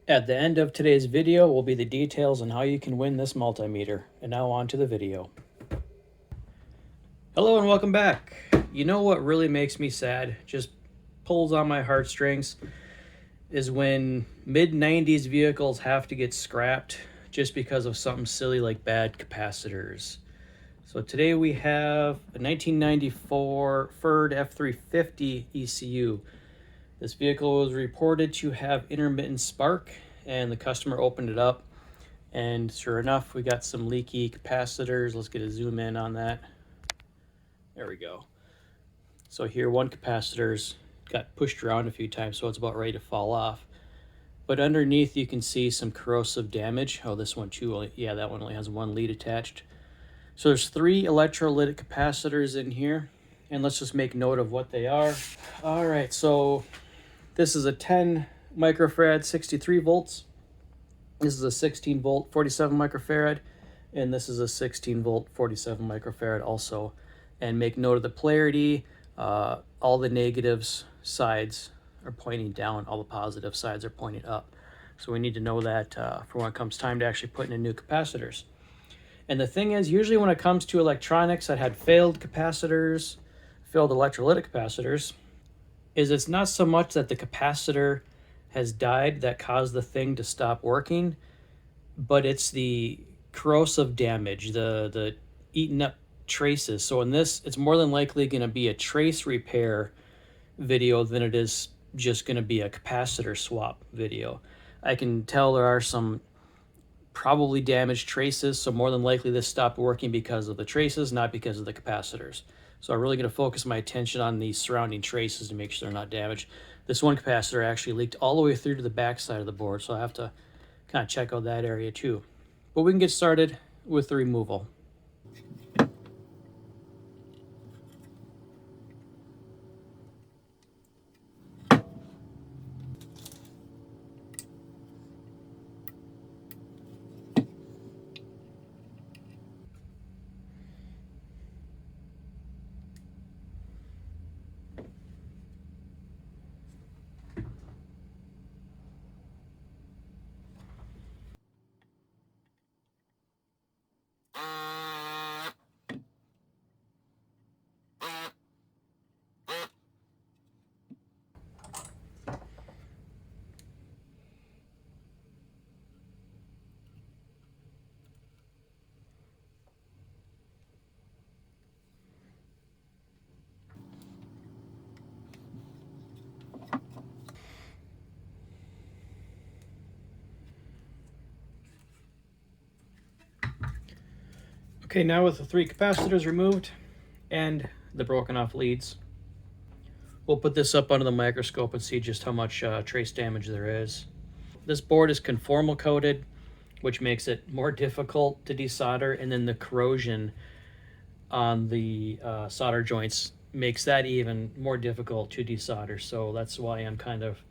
At the end of today's video will be the details on how you can win this multimeter. And now on to the video. Hello and welcome back. You know what really makes me sad, just pulls on my heartstrings, is when mid-90s vehicles have to get scrapped just because of something silly like bad capacitors. So today we have a 1994 Ford F350 ECU. This vehicle was reported to have intermittent spark, and the customer opened it up, and sure enough, we got some leaky capacitors. Let's get a zoom in on that. There we go. So here, one capacitor's got pushed around a few times, so it's about ready to fall off. But underneath, you can see some corrosive damage. Oh, this one too. Yeah, that one only has one lead attached. So there's 3 electrolytic capacitors in here, and let's just make note of what they are. All right, so this is a 10 microfarad, 63 volts. This is a 16 volt, 47 microfarad, and this is a 16 volt, 47 microfarad also. And make note of the polarity. All the negatives sides are pointing down, all the positive sides are pointing up. So we need to know that for when it comes time to actually putting in new capacitors. And the thing is, usually when it comes to electronics that had failed capacitors, failed electrolytic capacitors, is it's not so much that the capacitor has died that caused the thing to stop working, but it's the corrosive damage, the eaten up traces. So in this, it's more than likely going to be a trace repair video than it is just going to be a capacitor swap video. I can tell there are some probably damaged traces, so more than likely this stopped working because of the traces, not because of the capacitors. So I'm really going to focus my attention on the surrounding traces to make sure they're not damaged. This one capacitor actually leaked all the way through to the back side of the board, so I have to kind of check out that area too. But we can get started with the removal. Okay, now with the 3 capacitors removed and the broken off leads, we'll put this up under the microscope and see just how much trace damage there is. This board is conformal coated, which makes it more difficult to desolder, and then the corrosion on the solder joints makes that even more difficult to desolder. So that's why I'm kind of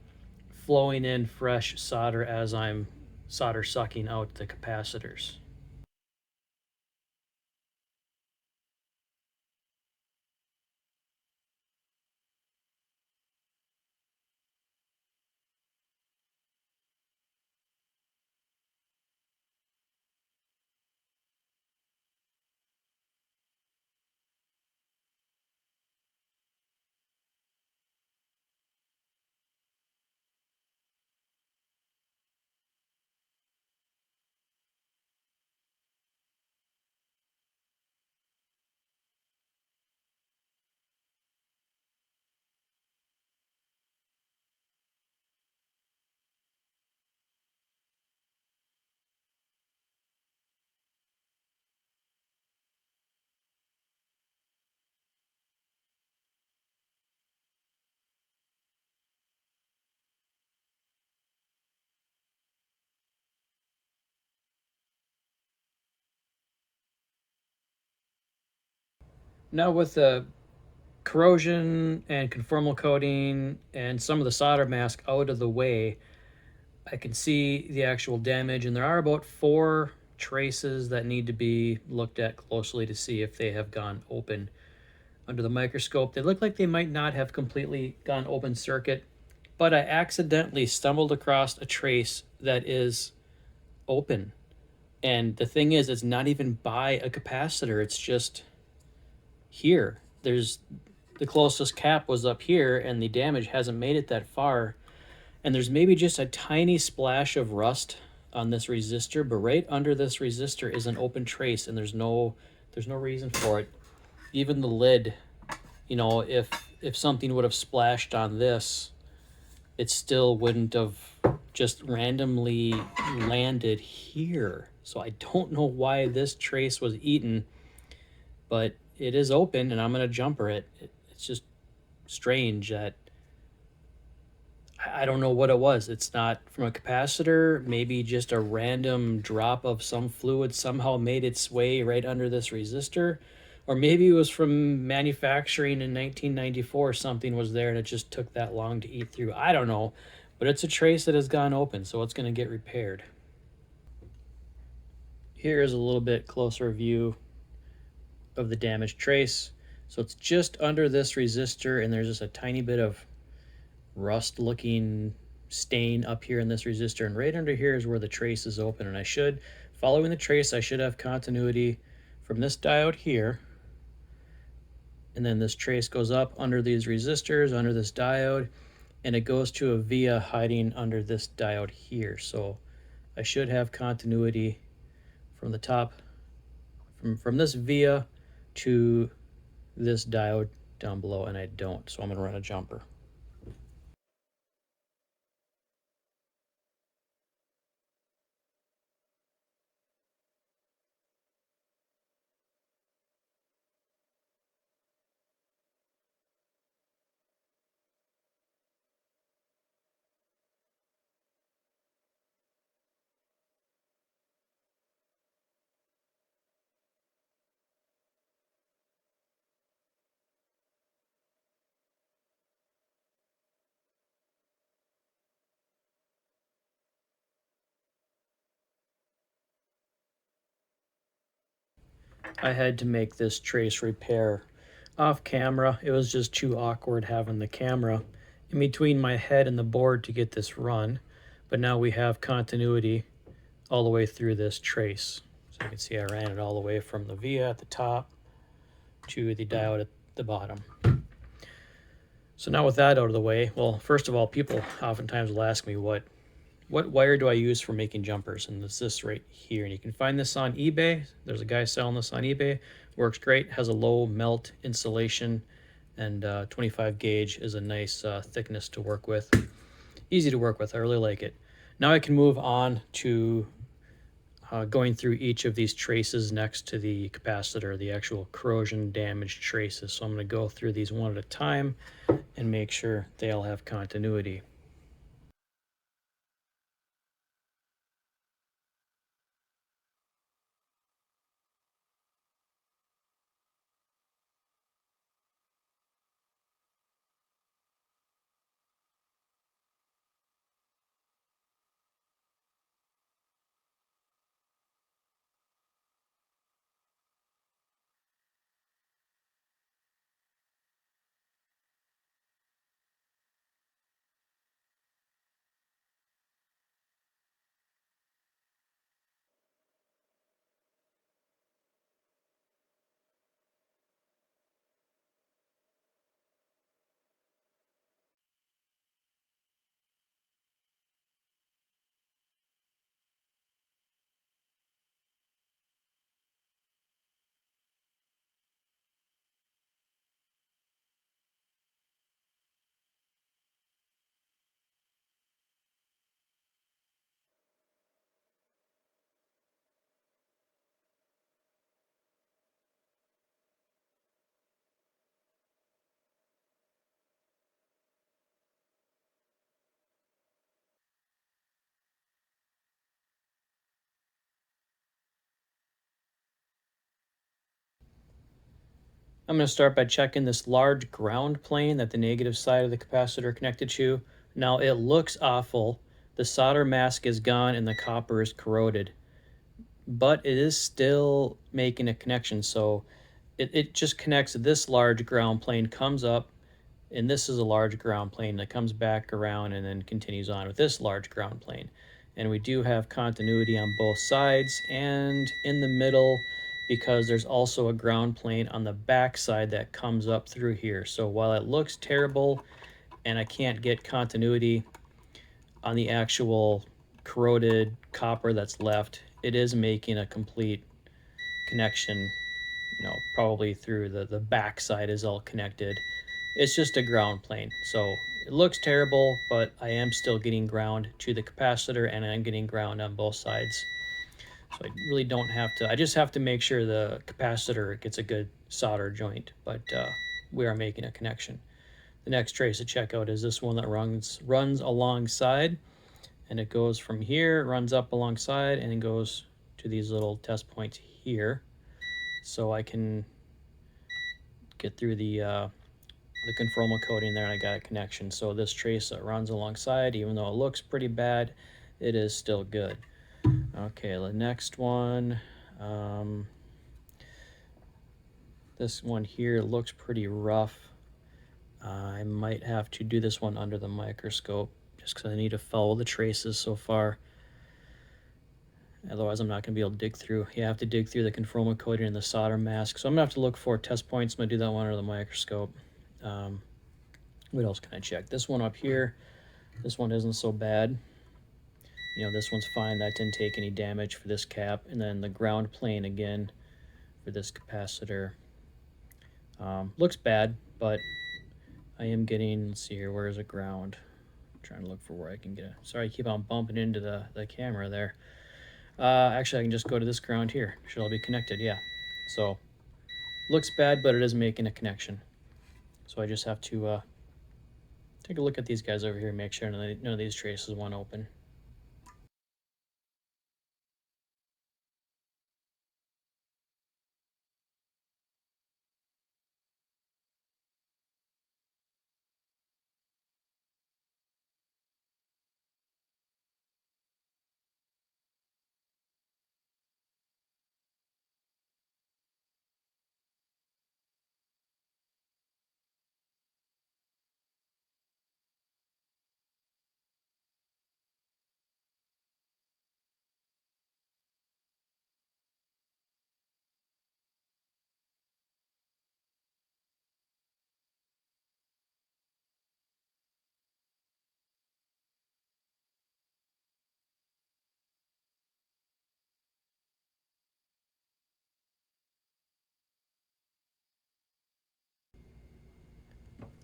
flowing in fresh solder as I'm solder sucking out the capacitors. Now with the corrosion and conformal coating and some of the solder mask out of the way, I can see the actual damage, and there are about 4 traces that need to be looked at closely to see if they have gone open under the microscope. They look like they might not have completely gone open circuit, but I accidentally stumbled across a trace that is open. And the thing is, it's not even by a capacitor, it's just here. There's the closest cap was up here, and the damage hasn't made it that far. And there's maybe just a tiny splash of rust on this resistor, but right under this resistor is an open trace, and there's no reason for it. Even the lid, you know, if something would have splashed on this, it still wouldn't have just randomly landed here. So I don't know why this trace was eaten, but it is open, and I'm gonna jumper it. It's just strange that I don't know what it was. It's not from a capacitor. Maybe just a random drop of some fluid somehow made its way right under this resistor. Or maybe it was from manufacturing in 1994. Something was there and it just took that long to eat through. I don't know. But it's a trace that has gone open, so it's going to get repaired. Here is a little bit closer view of the damaged trace. So it's just under this resistor, and there's just a tiny bit of rust looking stain up here in this resistor, and right under here is where the trace is open. And I should, following the trace, I should have continuity from this diode here, and then this trace goes up under these resistors, under this diode, and it goes to a via hiding under this diode here. So I should have continuity from the top, from this via to this diode down below, and I don't, so I'm going to run a jumper. I had to make this trace repair off camera. It was just too awkward having the camera in between my head and the board to get this run. But now we have continuity all the way through this trace. So you can see I ran it all the way from the via at the top to the diode at the bottom. So now with that out of the way, well, first of all, people oftentimes will ask me what wire do I use for making jumpers, and it's this right here. And you can find this on eBay. There's a guy selling this on eBay. Works great, has a low melt insulation, and 25 gauge is a nice thickness to work with. Easy to work with, I really like it. Now I can move on to going through each of these traces next to the capacitor, the actual corrosion damaged traces. So I'm going to go through these one at a time and make sure they all have continuity. I'm going to start by checking this large ground plane that the negative side of the capacitor connected to. Now it looks awful. The solder mask is gone and the copper is corroded, but it is still making a connection. So it just connects this large ground plane, comes up, And this is a large ground plane that comes back around and then continues on with this large ground plane. And we do have continuity on both sides and in the middle, because there's also a ground plane on the back side that comes up through here. So while it looks terrible and I can't get continuity on the actual corroded copper that's left, it is making a complete connection, you know, probably through the back side is all connected. It's just a ground plane. So it looks terrible, but I am still getting ground to the capacitor and I'm getting ground on both sides. So I really don't have to, I just have to make sure the capacitor gets a good solder joint, but we are making a connection. The next trace to check out is this one that runs alongside, and it goes from here, runs up alongside, and it goes to these little test points here. So I can get through the conformal coating there, and I got a connection. So this trace that runs alongside, even though it looks pretty bad, it is still good. Okay, the next one, this one here looks pretty rough. I might have to do this one under the microscope just because I need to follow the traces so far. Otherwise, I'm not going to be able to dig through. You have to dig through the conformal coating and the solder mask. So I'm going to have to look for test points. I'm going to do that one under the microscope. What else can I check? This one up here, this one isn't so bad. You know, this one's fine. That didn't take any damage for this cap. And then the ground plane again for this capacitor. Looks bad, but I am getting, let's see here, where is it ground? I'm trying to look for where I can get it. Sorry, I keep on bumping into the camera there. Actually, I can just go to this ground here. Should all be connected, yeah. So, looks bad, but it is making a connection. So I just have to take a look at these guys over here and make sure none of these traces want to open.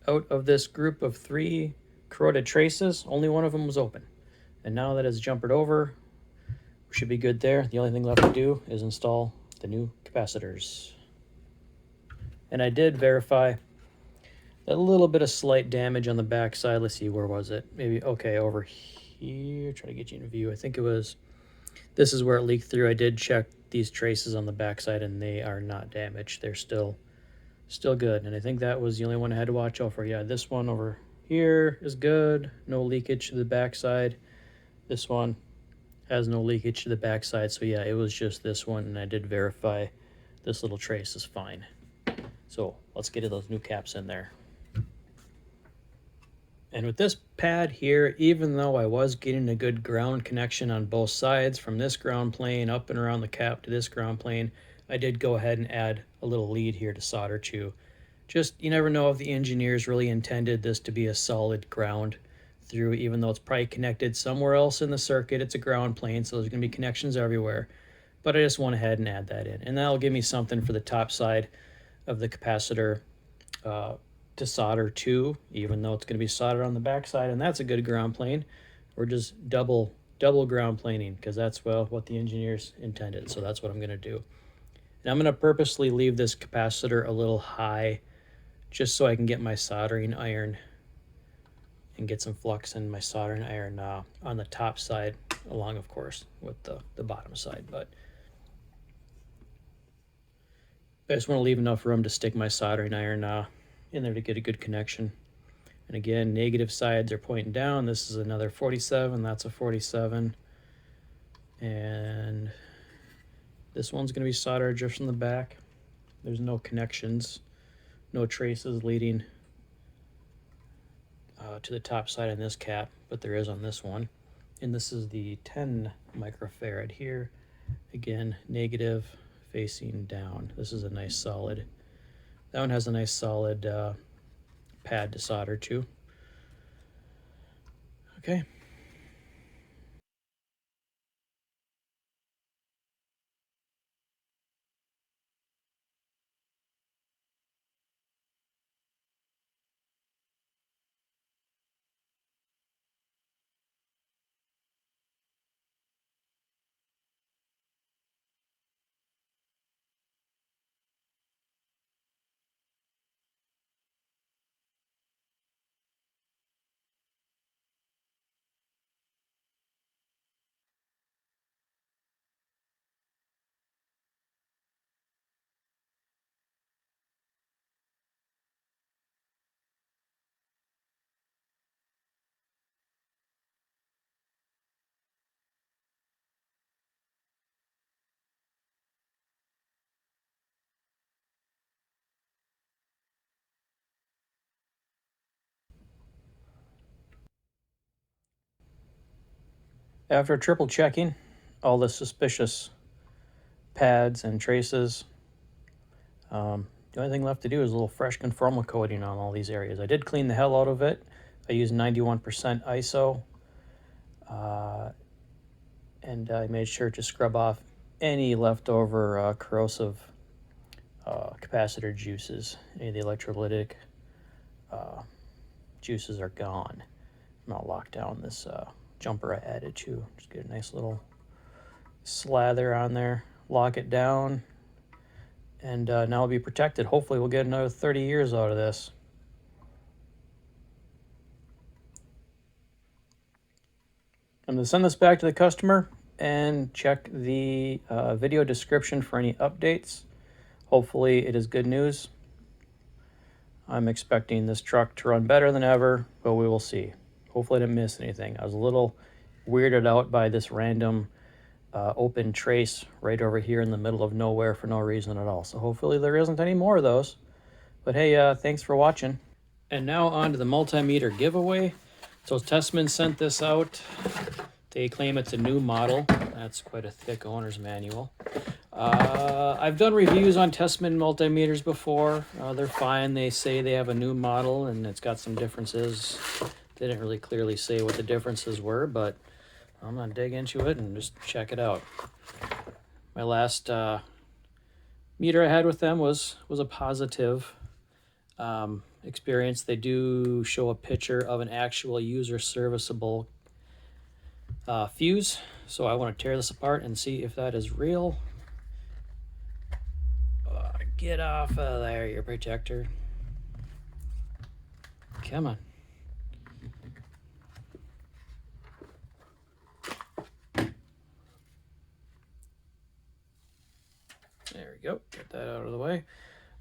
Out of this group of 3 corroded traces, only one of them was open. And now that it's jumpered over, we should be good there. The only thing left to do is install the new capacitors. And I did verify a little bit of slight damage on the back side. Let's see, where was it? Maybe, okay, over here. Try to get you in view. I think it was, this is where it leaked through. I did check these traces on the back side and they are not damaged. They're still good. And I think that was the only one I had to watch out for. Yeah, this one over here is good. No leakage to the back side. This one has no leakage to the back side. So yeah, it was just this one, and I did verify this little trace is fine. So let's get those new caps in there. And with this pad here, even though I was getting a good ground connection on both sides, from this ground plane up and around the cap to this ground plane, I did go ahead and add a little lead here to solder to. Just, you never know if the engineers really intended this to be a solid ground through, even though it's probably connected somewhere else in the circuit. It's a ground plane, so there's going to be connections everywhere. But I just went ahead and add that in. And that'll give me something for the top side of the capacitor to solder to, even though it's going to be soldered on the back side. And that's a good ground plane. We're just double ground planing, because that's, well, what the engineers intended. So that's what I'm going to do. And I'm going to purposely leave this capacitor a little high, just so I can get my soldering iron and get some flux in my soldering iron on the top side, along, of course, with the bottom side. But I just want to leave enough room to stick my soldering iron in there to get a good connection. And again, negative sides are pointing down. This is another 47. That's a 47. And this one's going to be soldered just from the back. There's no connections, no traces leading to the top side on this cap, but there is on this one. And this is the 10 microfarad here. Again, negative facing down. This is a nice solid. That one has a nice solid pad to solder to. Okay. After triple checking all the suspicious pads and traces, the only thing left to do is a little fresh conformal coating on all these areas. I did clean the hell out of it. I used 91% ISO, and I made sure to scrub off any leftover corrosive capacitor juices. Any of the electrolytic juices are gone. I'm gonna lock down this jumper I added to. Just get a nice little slather on there, lock it down, and now it'll be protected. Hopefully we'll get another 30 years out of this. I'm going to send this back to the customer and check the video description for any updates. Hopefully it is good news. I'm expecting this truck to run better than ever, but we will see. Hopefully I didn't miss anything. I was a little weirded out by this random open trace right over here in the middle of nowhere for no reason at all. So hopefully there isn't any more of those. But hey, thanks for watching. And now on to the multimeter giveaway. So Testman sent this out. They claim it's a new model. That's quite a thick owner's manual. I've done reviews on Testman multimeters before. They're fine. They say they have a new model and it's got some differences. They didn't really clearly say what the differences were, but I'm gonna dig into it and just check it out. My last meter I had with them was a positive experience. They do show a picture of an actual user serviceable fuse, so I want to tear this apart and see if that is real. Get off of there, your protector. Come on. There we go. Get that out of the way.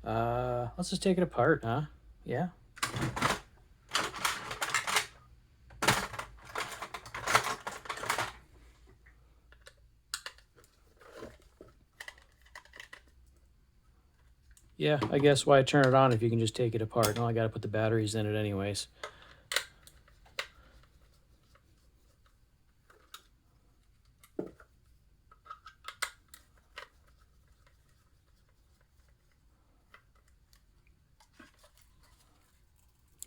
Let's just take it apart, huh? Yeah. Yeah, I guess why turn it on if you can just take it apart? No, I got to put the batteries in it anyways.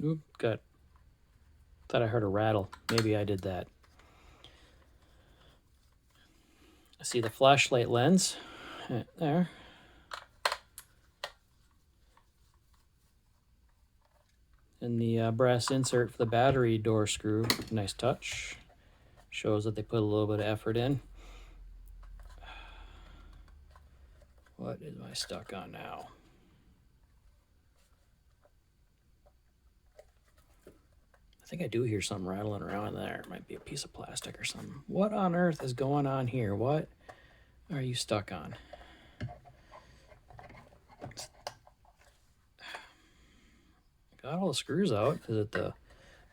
Oop, thought I heard a rattle. Maybe I did that. I see the flashlight lens right there. And the brass insert for the battery door screw. Nice touch. Shows that they put a little bit of effort in. What is I stuck on now? I think I do hear something rattling around in there. It might be a piece of plastic or something. What on earth is going on here? What are you stuck on? Got all the screws out. Is it the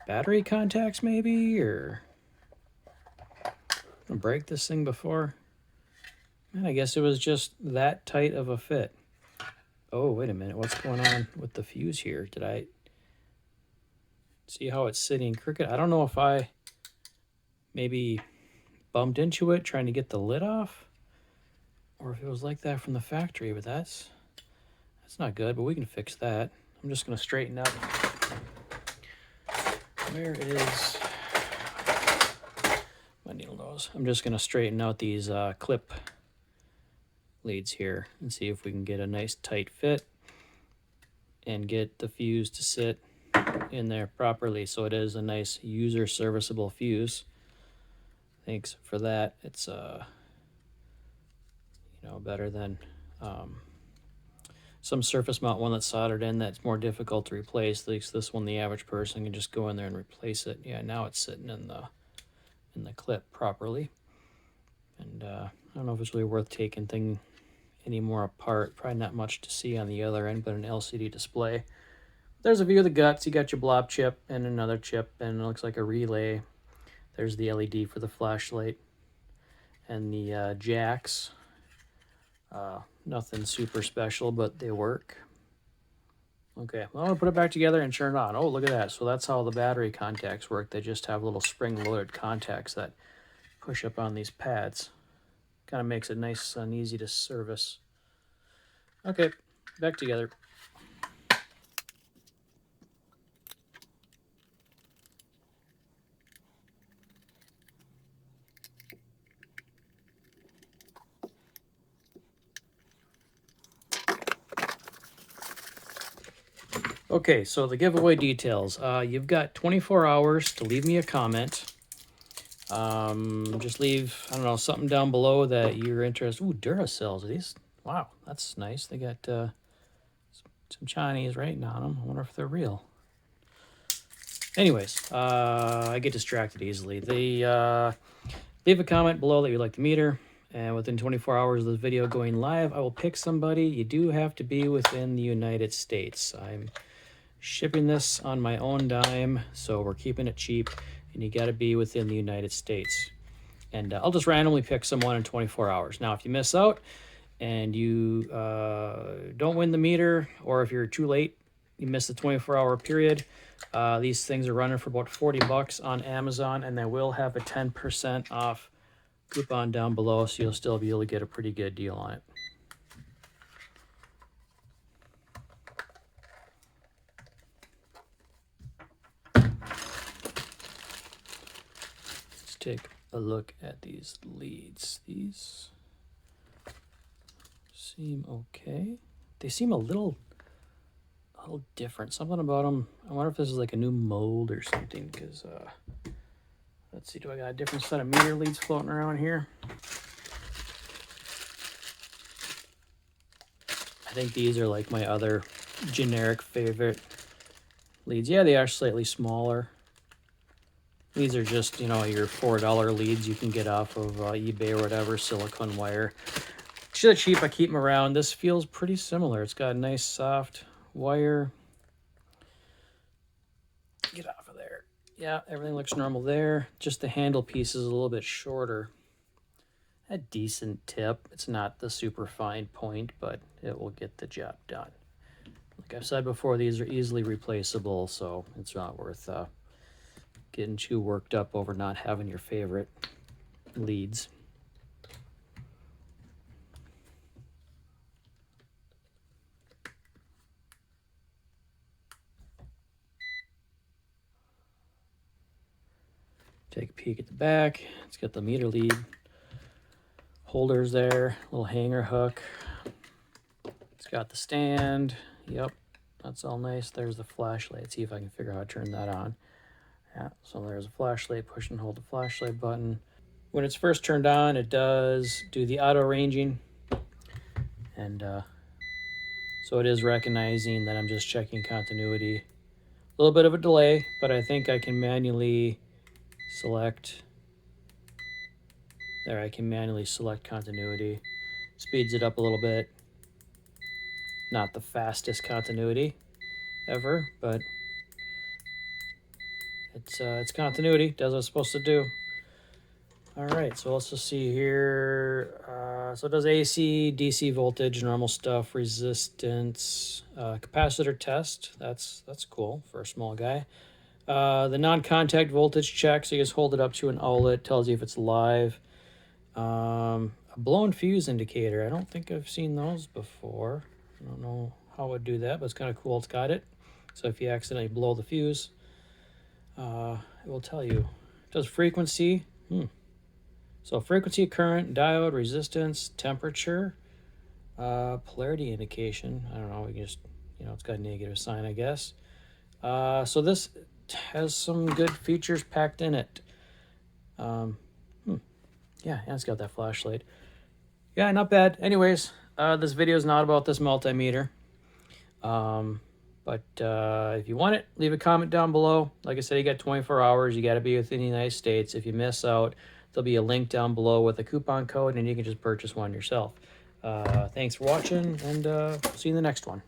battery contacts maybe, or I'm gonna break this thing before? Man, I guess it was just that tight of a fit. Oh, wait a minute. What's going on with the fuse here? Did I See how it's sitting crooked? I don't know if I maybe bumped into it trying to get the lid off, or if it was like that from the factory, but that's not good, but we can fix that. I'm just going to straighten up. Where is my needle nose? I'm just going to straighten out these clip leads here and see if we can get a nice tight fit and get the fuse to sit in there properly so it is a nice user serviceable fuse. Thanks for that. It's you know, better than some surface mount one that's soldered in that's more difficult to replace. At least this one, the average person can just go in there and replace it. Yeah, now it's sitting in the clip properly. And I don't know if it's really worth taking thing any more apart. Probably not much to see on the other end, but an LCD display. There's a view of the guts. You got your blob chip and another chip, and it looks like a relay. There's the LED for the flashlight and the jacks. Nothing super special, but they work. Okay, well, I'm gonna put it back together and turn it on. Oh, look at that. So that's how the battery contacts work. They just have little spring-loaded contacts that push up on these pads. Kind of makes it nice and easy to service. Okay, back together. Okay, so the giveaway details. You've got 24 hours to leave me a comment. Just leave, I don't know, something down below that you're interested. Ooh, Duracells. These, wow, that's nice. They got some Chinese writing on them. I wonder if they're real. Anyways, I get distracted easily. Leave a comment below that you like the meter. And within 24 hours of the video going live, I will pick somebody. You do have to be within the United States. I'm shipping this on my own dime, so we're keeping it cheap, and you got to be within the United States. And I'll just randomly pick someone in 24 hours. Now, if you miss out and you don't win the meter, or if you're too late, you miss the 24-hour period, these things are running for about 40 bucks on Amazon, and they will have a 10% off coupon down below, so you'll still be able to get a pretty good deal on it. Let's take a look at these leads. These seem okay. They seem a little different. Something about them. I wonder if this is like a new mold or something, because let's see, do I got a different set of meter leads floating around here? I think these are like my other generic favorite leads. Yeah, they are slightly smaller. These are just, you know, your $4 leads you can get off of eBay or whatever, silicone wire. They're cheap. I keep them around. This feels pretty similar. It's got a nice soft wire. Get off of there. Yeah, everything looks normal there. Just the handle piece is a little bit shorter. A decent tip. It's not the super fine point, but it will get the job done. Like I've said before, these are easily replaceable, so it's not worth getting too worked up over not having your favorite leads. Take a peek at the back. It's got the meter lead holders there, little hanger hook. It's got the stand. Yep, that's all nice. There's the flashlight. Let's see if I can figure out how to turn that on. Yeah, so there's a flashlight. Push and hold the flashlight button. When it's first turned on, it does do the auto ranging. And so it is recognizing that I'm just checking continuity. A little bit of a delay, but I think I can manually select. There, I can manually select continuity. Speeds it up a little bit. Not the fastest continuity ever, but it's continuity. Does what it's supposed to do. All right, so let's just see here. So it does AC, DC voltage, normal stuff, resistance, capacitor test. That's cool for a small guy. The non-contact voltage check, so you just hold it up to an outlet, tells you if it's live. A blown fuse indicator. I don't think I've seen those before. I don't know how it would do that, but it's kind of cool. It's got it. So if you accidentally blow the fuse, it will tell you. It does frequency. So frequency, current, diode, resistance, temperature, polarity indication. I don't know. We can just, it's got a negative sign, I guess. So this has some good features packed in it. Yeah, and it's got that flashlight. Yeah, not bad. Anyways, this video is not about this multimeter. But if you want it, leave a comment down below. Like I said, you got 24 hours. You got to be within the United States. If you miss out, there'll be a link down below with a coupon code, and you can just purchase one yourself. Thanks for watching, and see you in the next one.